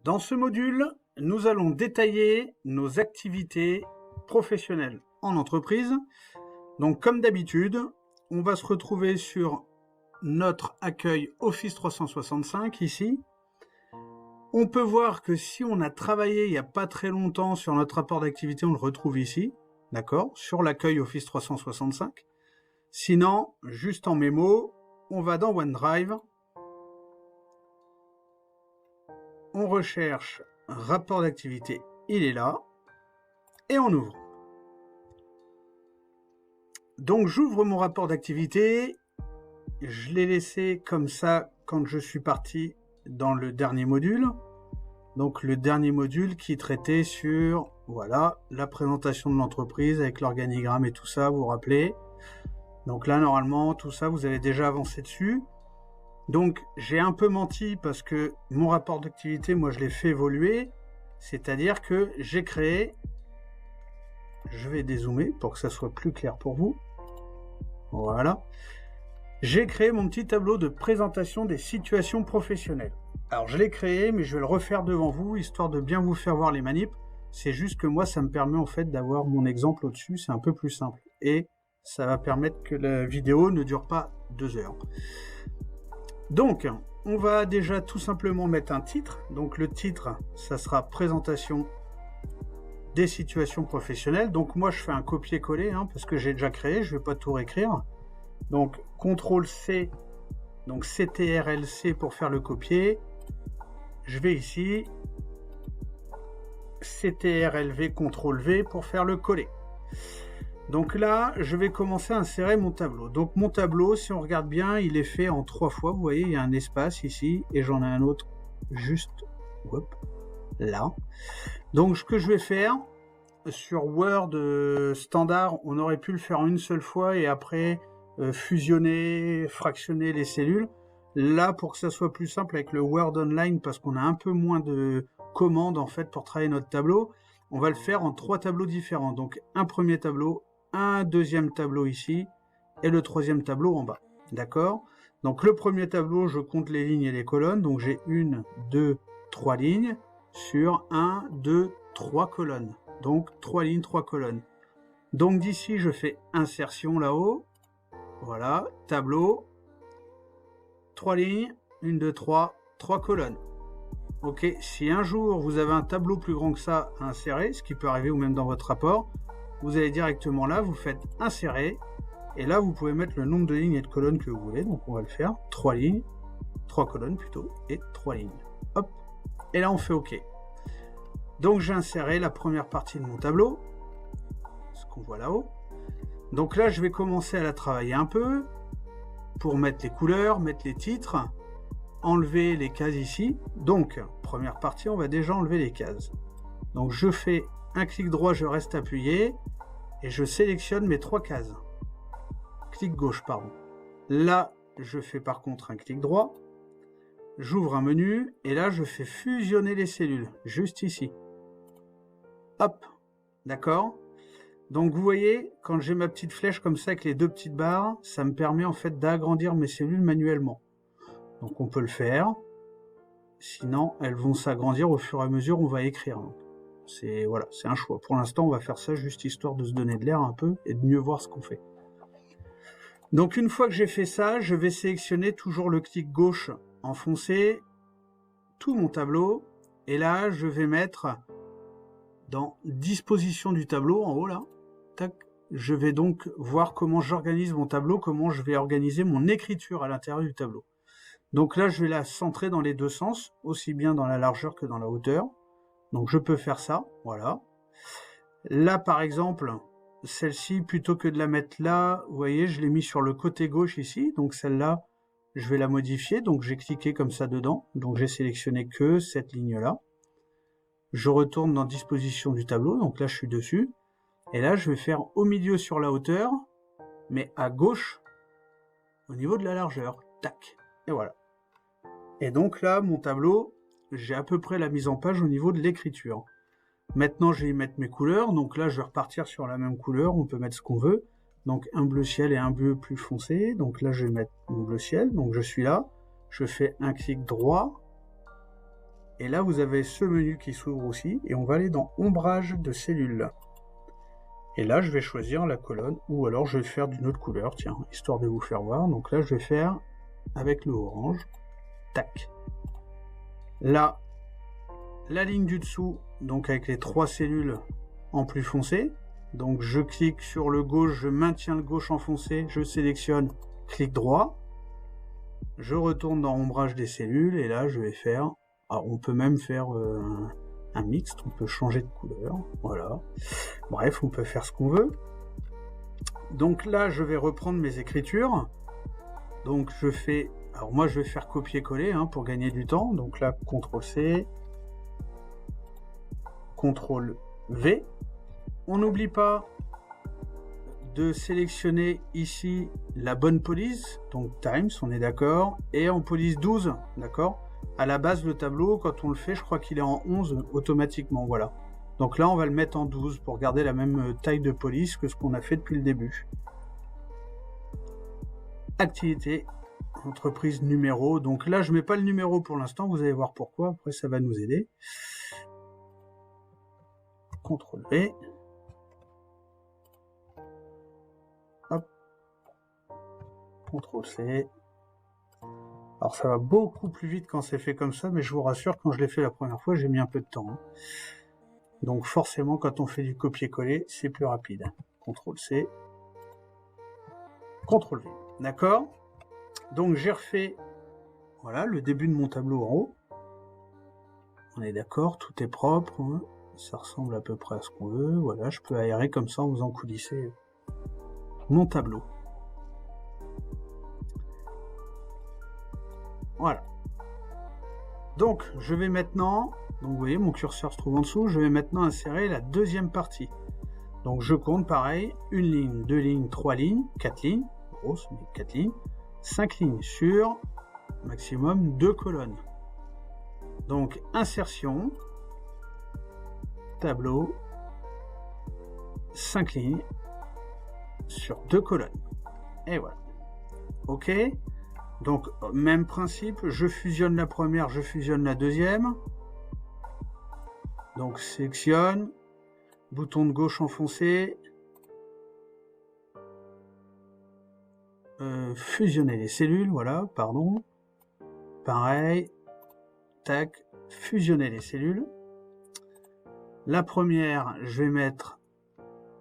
Dans ce module, nous allons détailler nos activités professionnelles en entreprise. Donc, comme d'habitude, on va se retrouver sur notre accueil Office 365 ici. On peut voir que si on a travaillé il n'y a pas très longtemps sur notre rapport d'activité, on le retrouve ici, d'accord, sur l'accueil Office 365. Sinon, juste en mémo, on va dans OneDrive, on recherche rapport d'activité, il est là, et on ouvre. Donc j'ouvre mon rapport d'activité, je l'ai laissé comme ça quand je suis parti dans le dernier module. Donc le dernier module qui traitait sur, voilà, la présentation de l'entreprise avec l'organigramme et tout ça, vous vous rappelez. Donc là, normalement, tout ça, vous avez déjà avancé dessus. Donc j'ai un peu menti parce que mon rapport d'activité, moi, je l'ai fait évoluer. C'est-à-dire que j'ai créé, je vais dézoomer pour que ça soit plus clair pour vous. Voilà. J'ai créé mon petit tableau de présentation des situations professionnelles. Alors je l'ai créé, mais je vais le refaire devant vous, histoire de bien vous faire voir les manips. C'est juste que moi, ça me permet en fait d'avoir mon exemple au-dessus, c'est un peu plus simple. Et ça va permettre que la vidéo ne dure pas 2 heures. Donc, on va déjà tout simplement mettre un titre. Donc le titre, ça sera présentation des situations professionnelles. Donc moi, je fais un copier-coller, parce que j'ai déjà créé, je ne vais pas tout réécrire. Donc CTRL-C, donc CTRL-C pour faire le copier. Je vais ici, CTRL-V, CTRL-V pour faire le coller. Donc là, je vais commencer à insérer mon tableau. Donc mon tableau, si on regarde bien, il est fait en 3 fois. Vous voyez, il y a un espace ici et j'en ai un autre juste là. Donc ce que je vais faire, sur Word standard, on aurait pu le faire en une seule fois et après fusionner, fractionner les cellules. Là, pour que ça soit plus simple avec le Word Online, parce qu'on a un peu moins de commandes en fait pour travailler notre tableau, on va le faire en 3 tableaux différents. Donc un premier tableau, un deuxième tableau ici et le troisième tableau en bas. D'accord? Donc le premier tableau, je compte les lignes et les colonnes. Donc j'ai 1, 2, 3 lignes sur 1, 2, 3 colonnes. Donc 3 lignes, 3 colonnes. Donc d'ici, je fais insertion là-haut. Voilà, tableau. 3 lignes, 1, 2, 3, 3 colonnes. Ok, si un jour vous avez un tableau plus grand que ça à insérer, ce qui peut arriver ou même dans votre rapport, vous allez directement là, vous faites insérer, et là vous pouvez mettre le nombre de lignes et de colonnes que vous voulez, donc on va le faire, 3 lignes, 3 colonnes plutôt, et 3 lignes. Hop, et là on fait OK. Donc j'ai inséré la première partie de mon tableau, ce qu'on voit là-haut. Donc là je vais commencer à la travailler un peu, pour mettre les couleurs, mettre les titres, enlever les cases ici. Donc, première partie, on va déjà enlever les cases. Donc, je fais un clic droit, je reste appuyé, et je sélectionne mes 3 cases. Clic gauche, pardon. Là, je fais par contre un clic droit, j'ouvre un menu, et là, je fais fusionner les cellules, juste ici. Hop, d'accord ? Donc, vous voyez, quand j'ai ma petite flèche comme ça, avec les 2 petites barres, ça me permet en fait d'agrandir mes cellules manuellement. Donc on peut le faire, sinon elles vont s'agrandir au fur et à mesure on va écrire. C'est voilà, c'est un choix. Pour l'instant on va faire ça juste histoire de se donner de l'air un peu et de mieux voir ce qu'on fait. Donc une fois que j'ai fait ça, je vais sélectionner toujours le clic gauche enfoncé, tout mon tableau, et là je vais mettre dans disposition du tableau en haut là, tac, je vais donc voir comment j'organise mon tableau, comment je vais organiser mon écriture à l'intérieur du tableau. Donc là, je vais la centrer dans les 2 sens, aussi bien dans la largeur que dans la hauteur. Donc je peux faire ça, voilà. Là, par exemple, celle-ci, plutôt que de la mettre là, vous voyez, je l'ai mis sur le côté gauche ici. Donc celle-là, je vais la modifier. Donc j'ai cliqué comme ça dedans. Donc j'ai sélectionné que cette ligne-là. Je retourne dans disposition du tableau. Donc là, je suis dessus. Et là, je vais faire au milieu sur la hauteur, mais à gauche, au niveau de la largeur. Tac. Et voilà. Et donc là, mon tableau, j'ai à peu près la mise en page au niveau de l'écriture. Maintenant, je vais y mettre mes couleurs. Donc là, je vais repartir sur la même couleur. On peut mettre ce qu'on veut. Donc un bleu ciel et un bleu plus foncé. Donc là, je vais mettre mon bleu ciel. Donc je suis là. Je fais un clic droit. Et là, vous avez ce menu qui s'ouvre aussi, et on va aller dans ombrage de cellules. Et là, je vais choisir la colonne, ou alors je vais faire d'une autre couleur, tiens, histoire de vous faire voir. Donc là, je vais faire avec le orange. Tac. Là, la ligne du dessous, donc avec les 3 cellules en plus foncé. Donc je clique sur le gauche, je maintiens le gauche en foncé, je sélectionne, clic droit. Je retourne dans ombrage des cellules, et là, je vais faire... Alors, on peut même faire un mixte, on peut changer de couleur, voilà. Bref, on peut faire ce qu'on veut. Donc là, je vais reprendre mes écritures. Donc je fais... Alors moi, je vais faire copier-coller hein, pour gagner du temps. Donc là, CTRL-C, CTRL-V. On n'oublie pas de sélectionner ici la bonne police, donc Times, on est d'accord, et en police 12, d'accord. À la base, le tableau, quand on le fait, je crois qu'il est en 11 automatiquement, voilà. Donc là, on va le mettre en 12 pour garder la même taille de police que ce qu'on a fait depuis le début. Activité, entreprise numéro. Donc là, je mets pas le numéro pour l'instant, vous allez voir pourquoi, après ça va nous aider. CTRL-V. Hop. CTRL-C. Alors ça va beaucoup plus vite quand c'est fait comme ça, mais je vous rassure, quand je l'ai fait la première fois, j'ai mis un peu de temps. Hein. Donc forcément, quand on fait du copier-coller, c'est plus rapide. CTRL-C, CTRL-V. D'accord? Donc j'ai refait, voilà, le début de mon tableau en haut. On est d'accord, tout est propre. Hein. Ça ressemble à peu près à ce qu'on veut. Voilà, je peux aérer comme ça en faisant coulisser mon tableau. Voilà. Donc, je vais maintenant, donc vous voyez, mon curseur se trouve en dessous, je vais maintenant insérer la deuxième partie. Donc, je compte pareil, 1 ligne, 2 lignes, 3 lignes, 4 lignes, grosse, mais 4 lignes, 5 lignes sur maximum 2 colonnes. Donc, insertion, tableau, 5 lignes sur 2 colonnes. Et voilà. OK. Donc, même principe, je fusionne la première, je fusionne la deuxième. Donc, sélectionne, bouton de gauche enfoncé, fusionner les cellules, voilà, pardon. Pareil, tac, fusionner les cellules. La première, je vais mettre...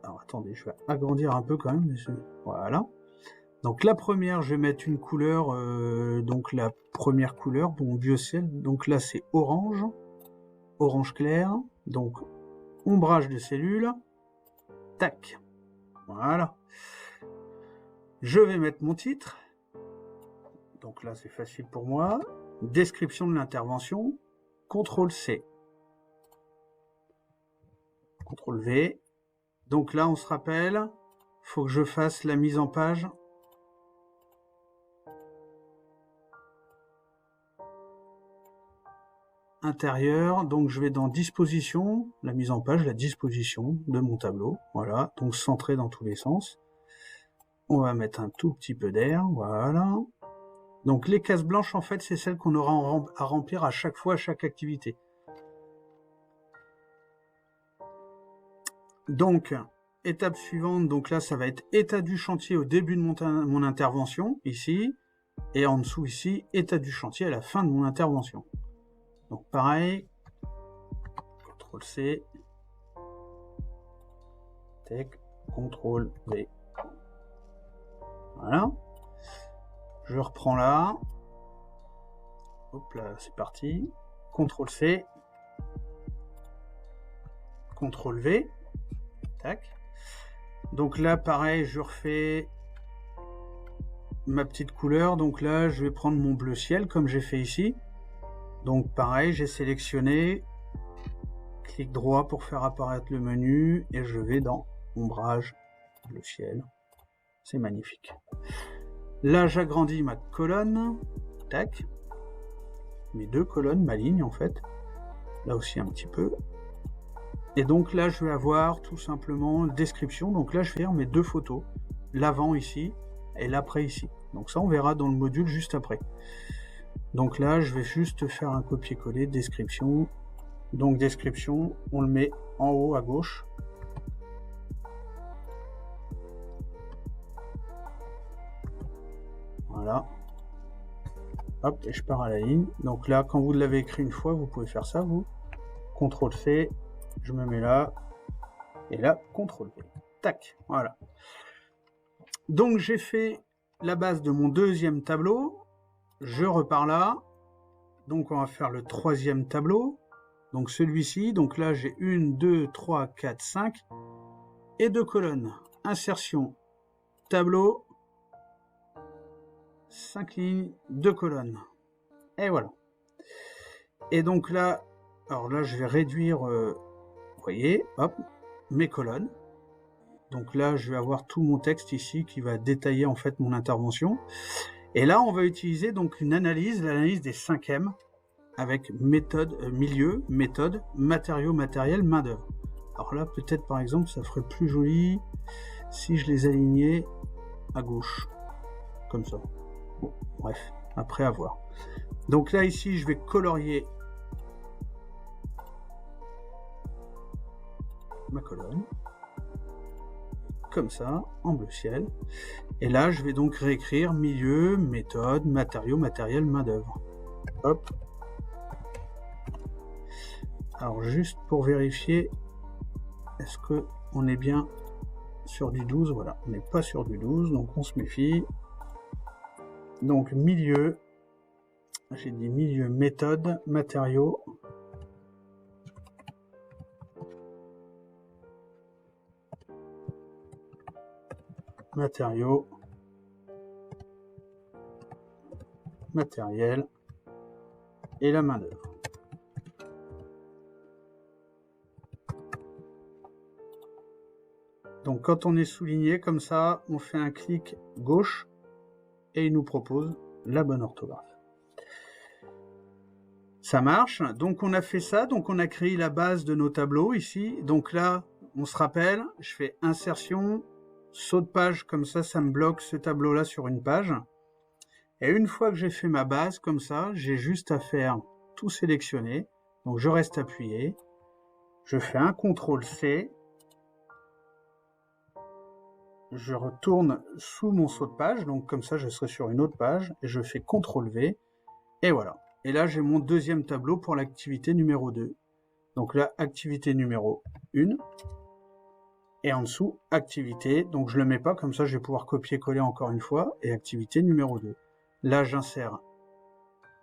Alors, attendez, je vais agrandir un peu quand même. Voilà. Donc la première, je vais mettre une couleur, donc la première couleur, bon, biociel, donc là c'est orange, orange clair, donc ombrage de cellules, tac, voilà. Je vais mettre mon titre, donc là c'est facile pour moi, description de l'intervention, CTRL-C, CTRL-V, donc là on se rappelle, faut que je fasse la mise en page. Intérieur, donc je vais dans disposition, la mise en page, la disposition de mon tableau, voilà, donc centré dans tous les sens. On va mettre un tout petit peu d'air, voilà. Donc les cases blanches, en fait, c'est celles qu'on aura à remplir à chaque fois, à chaque activité. Donc, étape suivante, donc là, ça va être état du chantier au début de mon intervention, ici, et en dessous, ici, état du chantier à la fin de mon intervention. Donc pareil, CTRL-C, CTRL-V. Voilà. Je reprends là. Hop là, c'est parti. CTRL-C, CTRL-V. Tac. Donc là, pareil, je refais ma petite couleur. Donc là, je vais prendre mon bleu ciel, comme j'ai fait ici. Donc pareil, j'ai sélectionné, clic droit pour faire apparaître le menu, et je vais dans ombrage, bleu ciel, c'est magnifique. Là j'agrandis ma colonne, tac, mes 2 colonnes, ma ligne en fait, là aussi un petit peu, et donc là je vais avoir tout simplement description, donc là je vais faire mes 2 photos, l'avant ici, et l'après ici, donc ça on verra dans le module juste après. Donc là, je vais juste faire un copier-coller, description. Donc description, on le met en haut à gauche. Voilà. Hop, et je pars à la ligne. Donc là, quand vous l'avez écrit une fois, vous pouvez faire ça, vous. CTRL-C, je me mets là. Et là, CTRL-V. Tac, voilà. Donc j'ai fait la base de mon deuxième tableau. Je repars là. Donc on va faire le troisième tableau. Donc celui-ci. Donc là, j'ai 1, 2, 3, 4, 5. Et 2 colonnes. Insertion, tableau. 5 lignes, 2 colonnes. Et voilà. Et donc là, alors là, je vais réduire, vous voyez, hop, mes colonnes. Donc là, je vais avoir tout mon texte ici qui va détailler en fait mon intervention. Et là, on va utiliser donc une analyse, l'analyse des 5M, avec méthode, milieu, méthode, matériaux, matériel, main d'œuvre. Alors là, peut-être par exemple, ça ferait plus joli si je les alignais à gauche, comme ça. Bon, bref, après à voir. Donc là, ici, je vais colorier ma colonne, comme ça, en bleu ciel. Et là, je vais donc réécrire milieu, méthode, matériaux, matériel, main d'œuvre. Hop. Alors, juste pour vérifier, est-ce que on est bien sur du 12? Voilà, on n'est pas sur du 12, donc on se méfie. Donc milieu, j'ai dit milieu, méthode, matériaux, matériel et la main d'œuvre. Donc quand on est souligné comme ça, on fait un clic gauche et il nous propose la bonne orthographe. Ça marche, donc on a fait ça, donc on a créé la base de nos tableaux ici. Donc là, on se rappelle, je fais insertion, saut de page, comme ça, ça me bloque ce tableau-là sur une page. Et une fois que j'ai fait ma base comme ça, j'ai juste à faire tout sélectionner. Donc je reste appuyé, je fais un CTRL-C, je retourne sous mon saut de page, donc comme ça je serai sur une autre page, et je fais CTRL-V, et voilà. Et là j'ai mon deuxième tableau pour l'activité numéro 2. Donc là, activité numéro 1, et en dessous, activité, donc je ne le mets pas, comme ça je vais pouvoir copier-coller encore une fois, et activité numéro 2. Là j'insère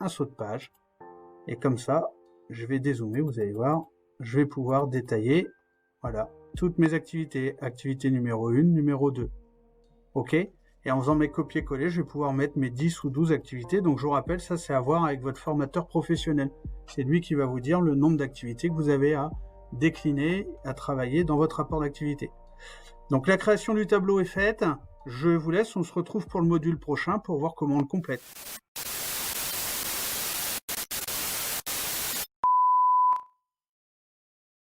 un saut de page, et comme ça, je vais dézoomer, vous allez voir, je vais pouvoir détailler, voilà, toutes mes activités, activité numéro 1, numéro 2. OK? Et en faisant mes copier-coller, je vais pouvoir mettre mes 10 ou 12 activités. Donc je vous rappelle, ça c'est à voir avec votre formateur professionnel. C'est lui qui va vous dire le nombre d'activités que vous avez à décliner, à travailler dans votre rapport d'activité. Donc la création du tableau est faite. Je vous laisse, on se retrouve pour le module prochain pour voir comment on le complète.